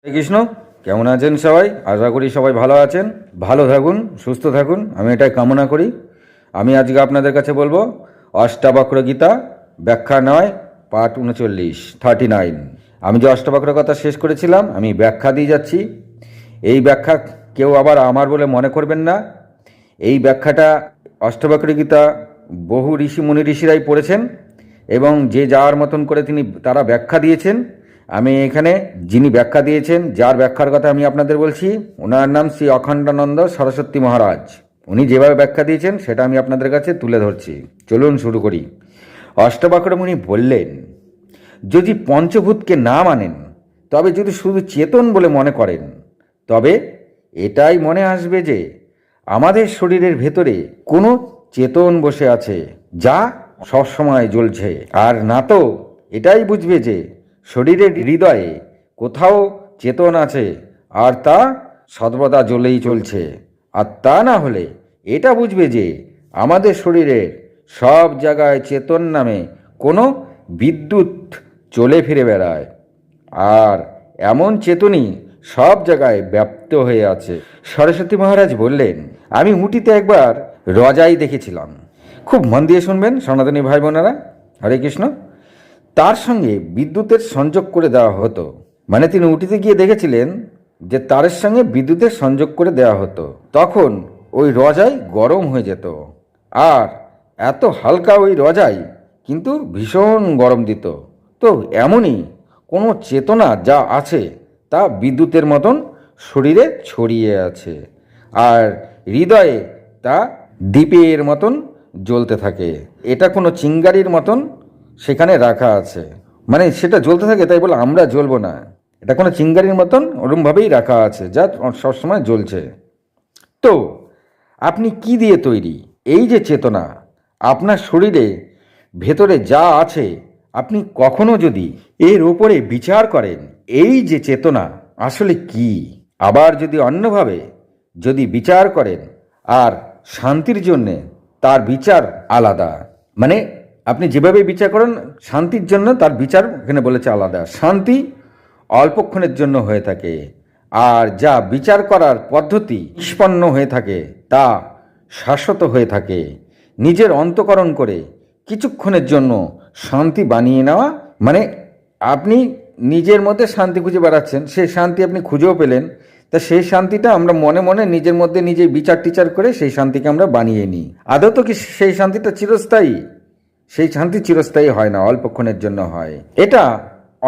হরে কৃষ্ণ। কেমন আছেন সবাই? আশা করি সবাই ভালো আছেন, ভালো থাকুন, সুস্থ থাকুন, আমি এটাই কামনা করি। আমি আজকে আপনাদের কাছে বলবো অষ্টাবক্র গীতা ব্যাখ্যা 9 পার্ট 39। আমি যে অষ্টাবক্র কথা শেষ করেছিলাম আমি ব্যাখ্যা দিয়ে যাচ্ছি। এই ব্যাখ্যা কেউ আবার আমার বলে মনে করবেন না। এই ব্যাখ্যাটা অষ্টাবক্র গীতা বহু ঋষিরাই পড়েছেন এবং যে যার মতন করে তারা ব্যাখ্যা দিয়েছেন। আমি এখানে যিনি ব্যাখ্যা দিয়েছেন, যার ব্যাখ্যার কথা আমি আপনাদের বলছি, ওনার নাম শ্রী অখণ্ডানন্দ সরস্বতী মহারাজ। উনি যেভাবে ব্যাখ্যা দিয়েছেন সেটা আমি আপনাদের কাছে তুলে ধরছি। চলুন শুরু করি। অষ্টাবক্র মুনি বললেন, যদি পঞ্চভূতকে না মানেন, তবে যদি শুধু চেতন বলে মনে করেন, তবে এটাই মনে আসবে যে আমাদের শরীরের ভেতরে কোনো চেতন বসে আছে যা সবসময় জ্বলছে, আর না তো এটাই বুঝবে যে শরীরের হৃদয়ে কোথাও চেতন আছে আর তা সর্বদা জ্বলেই চলছে। আর তা না হলে এটা বুঝবে যে আমাদের শরীরের সব জায়গায় চেতন নামে কোনো বিদ্যুৎ চলে ফিরে বেড়ায়, আর এমন চেতনই সব জায়গায় ব্যাপ্ত হয়ে আছে। সরস্বতী মহারাজ বললেন, আমি উটিতে একবার রজাই দেখেছিলাম। খুব মন দিয়ে শুনবেন সনাতনী ভাই বোনেরা। হরে কৃষ্ণ। তার সঙ্গে বিদ্যুতের সংযোগ করে দেওয়া হতো। মানে তিনি উটিতে গিয়ে দেখেছিলেন যে তারের সঙ্গে বিদ্যুতের সংযোগ করে দেওয়া হতো। তখন ওই রজাই গরম হয়ে যেত, আর এত হালকা ওই রজাই কিন্তু ভীষণ গরম দিত। তো এমনই কোনো চেতনা যা আছে তা বিদ্যুতের মতন শরীরে ছড়িয়ে আছে, আর হৃদয়ে তা দ্বীপের মতন জ্বলতে থাকে। এটা কোনো চিঙ্গারির মতন সেখানে রাখা আছে, মানে সেটা জ্বলতে থাকে, তাই বলে আমরা জ্বলবো না। এটা কোনো চিঙ্গারির মতন ওরমভাবেই রাখা আছে যা সবসময় জ্বলছে। তো আপনি কি দিয়ে তৈরি? এই যে চেতনা আপনার শরীরে ভেতরে যা আছে, আপনি কখনো যদি এর ওপরে বিচার করেন এই যে চেতনা আসলে কি, আবার যদি অন্যভাবে যদি বিচার করেন, আর শান্তির জন্যে তার বিচার আলাদা। মানে আপনি যেভাবে বিচার করেন শান্তির জন্য তার বিচার এখানে বলেছে আলাদা। শান্তি অল্পক্ষণের জন্য হয়ে থাকে, আর যা বিচার করার পদ্ধতি নিষ্পন্ন হয়ে থাকে তা শাশ্বত হয়ে থাকে। নিজের অন্তঃকরণ করে কিছুক্ষণের জন্য শান্তি বানিয়ে নেওয়া, মানে আপনি নিজের মধ্যে শান্তি খুঁজে বেড়াচ্ছেন, সেই শান্তি আপনি খুঁজেও পেলেন, তা সেই শান্তিটা আমরা মনে মনে নিজের মধ্যে নিজে বিচার টিচার করে সেই শান্তিকে আমরা বানিয়ে নিই। আদৌ তো কি সেই শান্তিটা চিরস্থায়ী? সেই শান্তি চিরস্থায়ী হয় না, অল্পক্ষণের জন্য হয়। এটা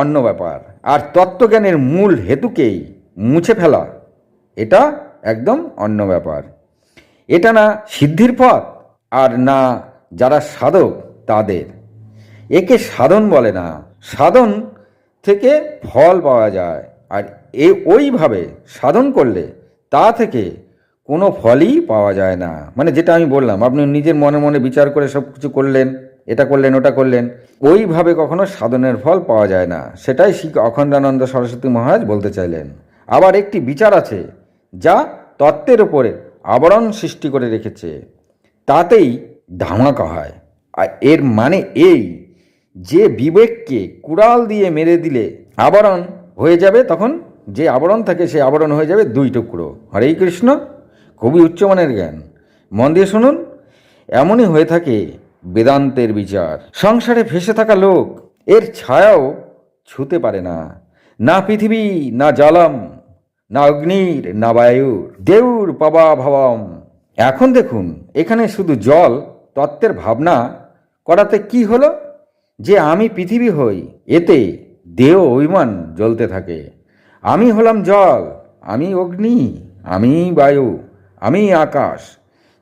অন্য ব্যাপার। আর তত্ত্বজ্ঞানের মূল হেতুকেই মুছে ফেলা, এটা একদম অন্য ব্যাপার। এটা না সিদ্ধির পথ, আর না যারা সাধক তাদের। একে সাধন বলে না। সাধন থেকে ফল পাওয়া যায়, আর ওইভাবে সাধন করলে তা থেকে কোনো ফলই পাওয়া যায় না। মানে যেটা আমি বললাম, আপনি নিজের মনে মনে বিচার করে সব কিছু করলেন, এটা করলেন ওটা করলেন, ওইভাবে কখনো সাধনের ফল পাওয়া যায় না। সেটাই শ্রী অখণ্ডানন্দ সরস্বতী মহারাজ বলতে চাইলেন। আবার একটি বিচার আছে যা তত্ত্বের ওপরে আবরণ সৃষ্টি করে রেখেছে, তাতেই ধামাকা হয়। আর এর মানে এই যে বিবেককে কুড়াল দিয়ে মেরে দিলে আবরণ হয়ে যাবে, তখন যে আবরণ থাকে সেই আবরণ হয়ে যাবে 2 টুকরো। হরে কৃষ্ণ। খুবই উচ্চমানের জ্ঞান, মন দিয়ে শুনুন। এমনই হয়ে থাকে বেদান্তের বিচার। সংসারে ভেসে থাকা লোক এর ছায়াও ছুতে পারে না। না পৃথিবী, না জলম, না অগ্নির, না বায়ুর, দেউর পাবা ভাবম। এখন দেখুন, এখানে শুধু জল তত্ত্বের ভাবনা করাতে কি হলো যে আমি পৃথিবী হই, এতে দেহ অভিমান জ্বলতে থাকে। আমি হলাম জল, আমি অগ্নি, আমি বায়ু, আমি আকাশ।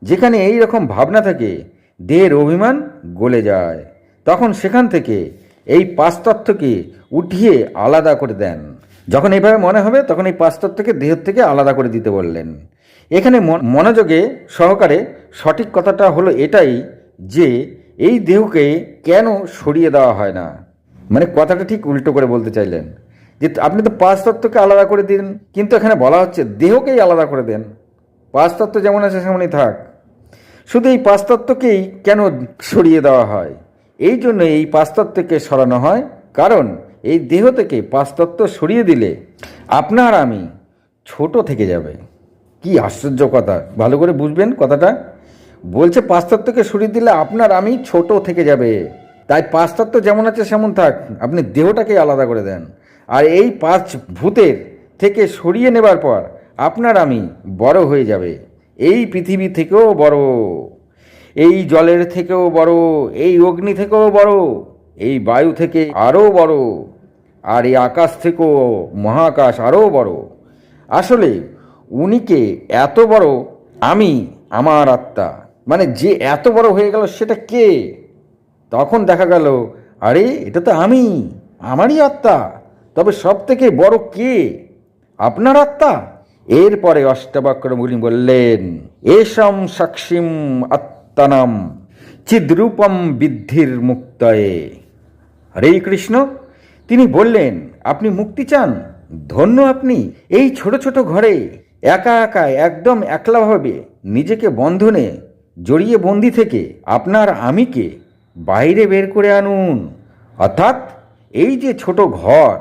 যেখানে এই রকম ভাবনা থাকে দেহের অভিমান গলে যায়। তখন সেখান থেকে এই 5 তত্ত্বকে উঠিয়ে আলাদা করে দেন। যখন এইভাবে মনে হবে তখন এই 5 তত্ত্বকে দেহের থেকে আলাদা করে দিতে বললেন। এখানে মনোযোগে সহকারে সঠিক কথাটা হলো এটাই যে এই দেহকে কেন সরিয়ে দেওয়া হয় না। মানে কথাটা ঠিক উল্টো করে বলতে চাইলেন যে আপনি তো 5 তত্ত্বকে আলাদা করে দিন, কিন্তু এখানে বলা হচ্ছে দেহকেই আলাদা করে দেন। 5 তত্ত্ব যেমন আছে সেমনই থাক, শুধু এই 5 তত্ত্বকেই কেন সরিয়ে দেওয়া হয়? এই জন্য এই 5 তত্ত্বকে সরানো হয়, কারণ এই দেহ থেকে 5 তত্ত্ব সরিয়ে দিলে আপনার আমি ছোট থেকে যাবে। কি আশ্চর্য কথা, ভালো করে বুঝবেন কথাটা। বলছে পাশ্চাত্যকে সরিয়ে দিলে আপনার আমি ছোট থেকে যাবে। তাই পাশ্চাত্য যেমন আছে সেমন থাক, আপনি দেহটাকে আলাদা করে দেন। আর এই 5 ভূতের থেকে সরিয়ে নেবার পর আপনার আমি বড় হয়ে যাবে, এই পৃথিবী থেকেও বড়, এই জলের থেকেও বড়, এই অগ্নি থেকেও বড়, এই বায়ু থেকে আরও বড়, আর এই আকাশ থেকেও মহাকাশ আরও বড়। আসলে উনিকে এত বড় আমি, আমার আত্মা, মানে যে এত বড় হয়ে গেল সেটা কে? তখন দেখা গেল আরে এটা তো আমি, আমারই আত্মা। তবে সব থেকে বড় কে? আপনার আত্মা। এরপরে অষ্টাবক্র মুনি বললেন, এসম সাক্ষিম আত্মানাম চিদ্রূপম বিদ্ধির মুক্তয়ে। হরে কৃষ্ণ। তিনি বললেন, আপনি মুক্তি চান? ধন্য আপনি। এই ছোট ছোট ঘরে একা একা একদম একলাভাবে নিজেকে বন্ধনে জড়িয়ে বন্দি থেকে আপনার আমিকে বাইরে বের করে আনুন। অর্থাৎ এই যে ছোট ঘর,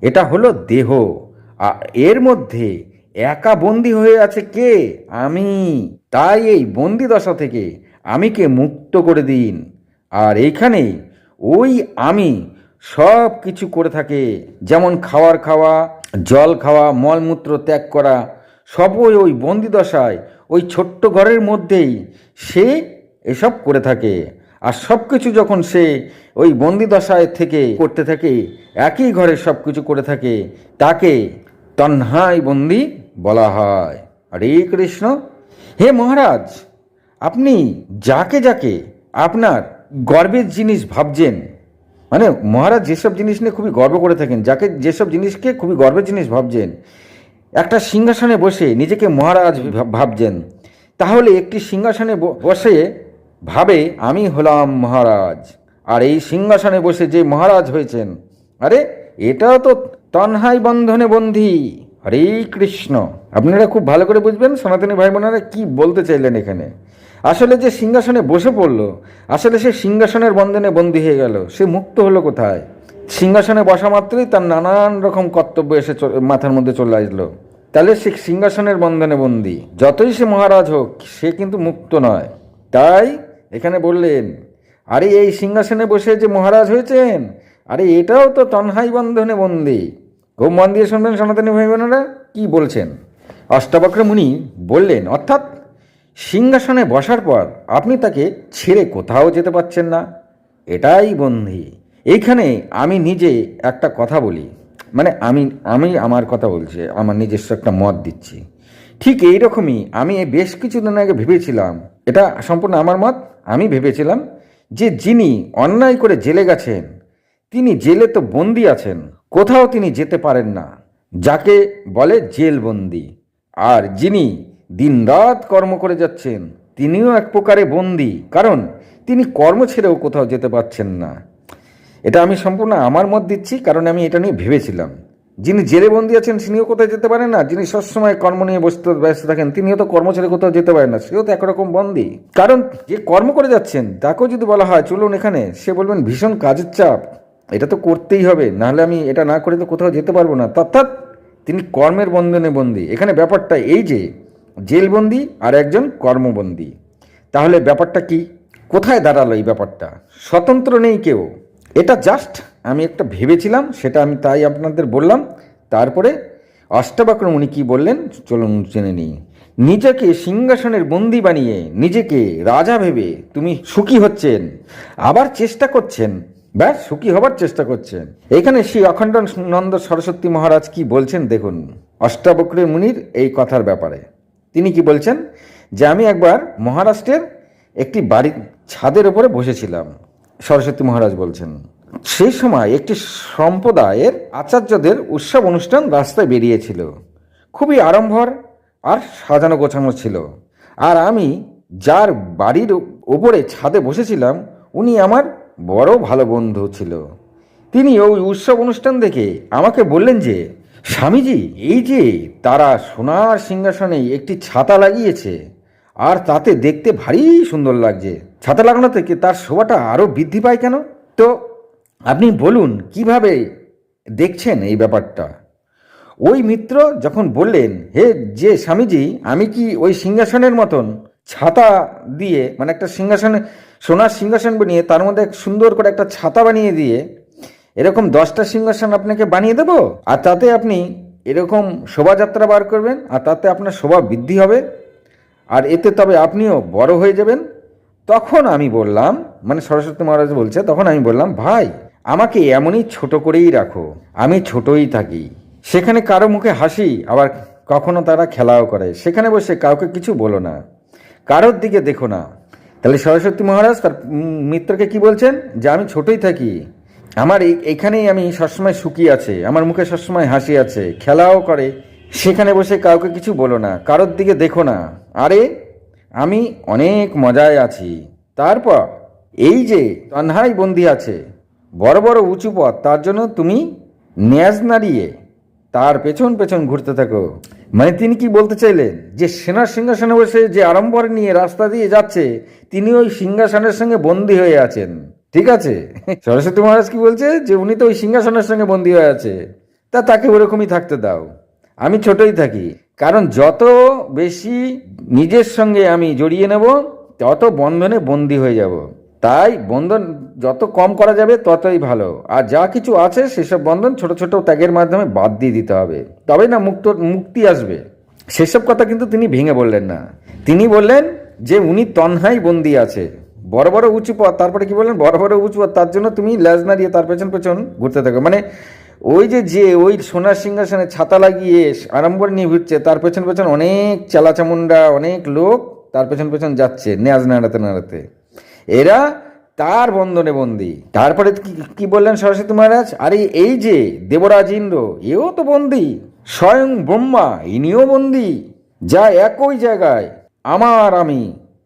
এটা হলো দেহ, এর মধ্যে একা বন্দি হয়ে আছে কে? আমি। তাই এই বন্দি দশা থেকে আমিকে মুক্ত করে দিন। আর এইখানে ওই আমি সব কিছু করে থাকে, যেমন খাওয়া, জল খাওয়া, মলমূত্র ত্যাগ করা, সবই ওই বন্দি দশায় ওই ছোট্ট ঘরের মধ্যেই সে এসব করে থাকে। আর সব কিছু যখন সে ওই বন্দি দশায় থেকে করতে থাকে, একই ঘরে সব কিছু করে থাকে, তাকে তন্হাই বন্দি বলা হয়। হরে কৃষ্ণ। হে মহারাজ, আপনি যাকে যাকে আপনার গর্বের জিনিস ভাবছেন, মানে মহারাজ যেসব জিনিস নিয়ে খুবই গর্ব করে থাকেন, যাকে যেসব জিনিসকে খুবই গর্বের জিনিস ভাবছেন, একটা সিংহাসনে বসে নিজেকে মহারাজ ভাবছেন, তাহলে একটি সিংহাসনে বসে ভাবে আমি হলাম মহারাজ। আর এই সিংহাসনে বসে যে মহারাজ হয়েছেন, আরে এটাও তো তন্হাই বন্ধনে বন্দী। হরে কৃষ্ণ। আপনারা খুব ভালো করে বুঝবেন সনাতনী ভাই বোনেরা কি বলতে চাইলেন এখানে। আসলে যে সিংহাসনে বসে পড়ল, আসলে সে সিংহাসনের বন্ধনে বন্দী হয়ে গেল, সে মুক্ত হলো কোথায়? সিংহাসনে বসা মাত্রই তার নানান রকম কর্তব্য এসে মাথার মধ্যে চলে আসলো। তাহলে সে সিংহাসনের বন্ধনে বন্দী, যতই সে মহারাজ হোক সে কিন্তু মুক্ত নয়। তাই এখানে বললেন, আরে এই সিংহাসনে বসে যে মহারাজ হয়েছেন, আরে এটাও তো তন্হাই বন্ধনে বন্দী। খুব মন দিয়ে শুনবেন সনাতনী ভাই বোনেরা কি বলছেন। অষ্টাবক্র মুনি বললেন, অর্থাৎ সিংহাসনে বসার পর আপনি তাকে ছেড়ে কোথাও যেতে পারছেন না, এটাই বন্দী। এইখানে আমি নিজে একটা কথা বলি, মানে আমি আমার কথা বলছি, আমার নিজস্ব একটা মত দিচ্ছি। ঠিক এইরকমই আমি বেশ কিছুদিন আগে ভেবেছিলাম, এটা সম্পূর্ণ আমার মত, আমি ভেবেছিলাম যে যিনি অন্যায় করে জেলে গেছেন, তিনি জেলে তো বন্দি আছেন, কোথাও তিনি যেতে পারেন না, যাকে বলে জেলবন্দি। আর যিনি দিনরাত কর্ম করে যাচ্ছেন, তিনিও এক প্রকারে বন্দি, কারণ তিনি কর্ম ছেড়েও কোথাও যেতে পারছেন না। এটা আমি সম্পূর্ণ আমার মত দিচ্ছি, কারণ আমি এটা নিয়ে ভেবেছিলাম। যিনি জেলে বন্দি আছেন তিনিও কোথাও যেতে পারেন না, যিনি সবসময় কর্ম নিয়ে ব্যস্ত থাকেন তিনিও তো কর্ম ছেড়ে কোথাও যেতে পারেন না, সেও তো একরকম বন্দি। কারণ যে কর্ম করে যাচ্ছেন তাকেও যদি বলা হয় চলুন এখানে, সে বলবেন ভীষণ কাজের চাপ, এটা তো করতেই হবে, নাহলে আমি এটা না করে তো কোথাও যেতে পারবো না। অর্থাৎ তিনি কর্মের বন্ধনে বন্দী। এখানে ব্যাপারটা এই যে জেলবন্দি আর একজন কর্মবন্দী, তাহলে ব্যাপারটা কি, কোথায় দাঁড়ালো এই ব্যাপারটা? স্বতন্ত্র নেই কেউ, এটা জাস্ট আমি একটা ভেবেছিলাম, সেটা আমি তাই আপনাদের বললাম। তারপরে অষ্টাবক্র মুনি কি বললেন চলুন জেনে নিই। নিজেকে সিংহাসনের বন্দী বানিয়ে নিজেকে রাজা ভেবে তুমি সুখী হচ্ছেন, আবার চেষ্টা করছেন, ব্যাস সুখী হবার চেষ্টা করছেন। এখানে শ্রী অখণ্ডানন্দ সরস্বতী মহারাজ কি বলছেন দেখুন অষ্টাবক্র মুনির এই কথার ব্যাপারে। তিনি কি বলছেন, যে আমি একবার মহারাষ্ট্রের একটি বাড়ির ছাদের উপরে বসেছিলাম, সরস্বতী মহারাজ বলছেন। সেই সময় একটি সম্প্রদায়ের আচার্যদের উৎসব অনুষ্ঠান রাস্তায় বেরিয়েছিল, খুবই আড়ম্বর আর সাজানো গোছানো ছিল। আর আমি যার বাড়ির ওপরে ছাদে বসেছিলাম উনি আমার বড় ভালো বন্ধু ছিল। তিনি ওই উৎসব অনুষ্ঠান দেখে আমাকে বললেন যে, স্বামীজি, এই যে তারা সোনার সিংহাসনে একটি ছাতা লাগিয়েছে, আর তাতে দেখতে ভারী সুন্দর লাগছে, ছাতা লাগানো থেকে তার শোভাটা আরও বৃদ্ধি পায় কেন? তো আপনি বলুন কিভাবে দেখছেন এই ব্যাপারটা? ওই মিত্র যখন বললেন, হে যে স্বামীজি, আমি কি ওই সিংহাসনের মতন ছাতা দিয়ে, মানে একটা সিংহাসনে, সোনার সিংহাসন বানিয়ে তার মধ্যে সুন্দর করে একটা ছাতা বানিয়ে দিয়ে এরকম 10টা সিংহাসন আপনাকে বানিয়ে দেবো, আর তাতে আপনি এরকম শোভাযাত্রা বার করবেন, আর তাতে আপনার শোভা বৃদ্ধি হবে, আর এতে তবে আপনিও বড় হয়ে যাবেন। তখন আমি বললাম, মানে সরস্বতী মহারাজ বলছে, তখন আমি বললাম, ভাই আমাকে এমনই ছোট করেই রাখো, আমি ছোটই থাকি। সেখানে কারো মুখে হাসি, আবার কখনো তারা খেলাও করে, সেখানে বসে কাউকে কিছু বলো না, কারোর দিকে দেখো না। তাহলে সরস্বতী মহারাজ তার মিত্রকে কি বলছেন, যে আমি ছোটই থাকি, আমার এইখানেই আমি সবসময় সুখী আছে, আমার মুখে সবসময় হাসি আছে, খেলাও করে, সেখানে বসে কাউকে কিছু বলো না, কারোর দিকে দেখো না, আরে আমি অনেক মজায় আছি। তারপর এই যে তন্হাই বন্দি আছে, বড় বড় উঁচু পথ, তার জন্য তুমি ন্যাজ নাড়িয়ে তার পেছন পেছন ঘুরতে থাকো। মানে তিনি কি বলতে চাইলেন, যে সেনার সিংহাসনে বসে যে আড়ম্বর নিয়ে রাস্তা দিয়ে যাচ্ছে, তিনি ওই সিংহাসনের সঙ্গে বন্দী হয়ে আছেন। ঠিক আছে, সরস্বতী মহারাজ কি বলছে, যে উনি তো ওই সিংহাসনের সঙ্গে বন্দী হয়ে আছে, তা তাকে ওরকমই থাকতে দাও, আমি ছোটই থাকি। কারণ যত বেশি নিজের সঙ্গে আমি জড়িয়ে নেব, তত বন্ধনে বন্দী হয়ে যাব। তাই বন্ধন যত কম করা যাবে ততই ভালো। আর যা কিছু আছে সেসব বন্ধন ছোট ছোট ত্যাগের মাধ্যমে বাদ দিয়ে দিতে হবে, তবেই না মুক্তি আসবে। সেসব কথা কিন্তু তিনি ভেঙে বললেন না। তিনি বললেন যে উনি তন্হাই বন্দী আছে, বড় বড় উঁচু পথ, তারপরে কি বললেন, বড় বড় উঁচু পথ, তার জন্য তুমি লেজ নাড়িয়ে তার পেছন পেছন ঘুরতে থাকো। মানে ওই যে ওই সোনার সিংহাসনে ছাতা লাগিয়ে আড়ম্বর নিয়ে ঘুরছে, তার পেছন পেছন অনেক চালাচামুন্ডা, অনেক লোক তার পেছন পেছন যাচ্ছে ন্যাজ নাড়াতে নাড়াতে, এরা তার বন্ধনে বন্দী। তারপরে কি বললেন সরস্বতী মহারাজ, আরে এই যে দেবরাজ ইন্দ্র, এও তো বন্দী, স্বয়ং ব্রহ্মা ইনিও বন্দী, যা একই জায়গায় আমি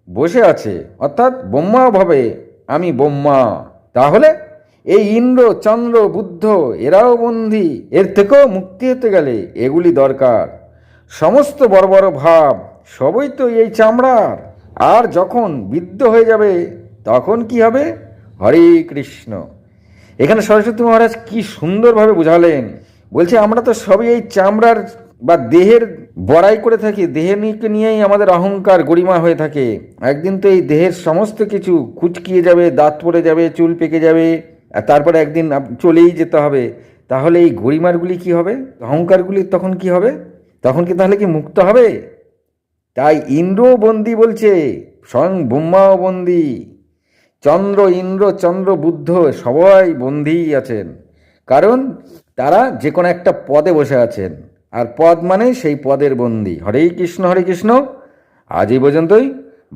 বসে আছে, অর্থাৎ ব্রহ্মা ভাবে আমি ব্রহ্মা। তাহলে এই ইন্দ্র চন্দ্র বুদ্ধ এরাও বন্দী, এর থেকেও মুক্তি হতে গেলে এগুলি দরকার। সমস্ত বড় বড় ভাব সবই তো এই চামড়ার, আর যখন বিদ্ধ হয়ে যাবে তখন কি হবে, হরে কৃষ্ণ। এখানে সরস্বতী মহারাজ কি সুন্দরভাবে বুঝালেন। বলছে আমরা তো সবই এই চামড়ার বা দেহের বড়াই করে থাকি, দেহকে নিয়েই আমাদের অহংকার গরিমা হয়ে থাকে। একদিন তো এই দেহের সমস্ত কিছু কুচকিয়ে যাবে, দাঁত পড়ে যাবে, চুল পেকে যাবে, আর তারপরে একদিন চলেই যেতে হবে। তাহলে এই গরিমারগুলি কি হবে, অহংকারগুলি তখন কি হবে, তখন কি তাহলে কি মুক্ত হবে? তাই ইন্দ্র বন্দী বলছে, স্বয়ং ব্রহ্মাও বন্দী, ইন্দ্র চন্দ্র বুদ্ধ সবাই বন্দী আছেন, কারণ তারা যে কোনো একটা পদে বসে আছেন, আর পদ মানে সেই পদের বন্দী। হরে কৃষ্ণ হরে কৃষ্ণ। আজ এই পর্যন্তই।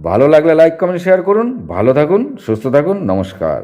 ভালো লাগলে লাইক কমেন্ট শেয়ার করুন। ভালো থাকুন, সুস্থ থাকুন, নমস্কার।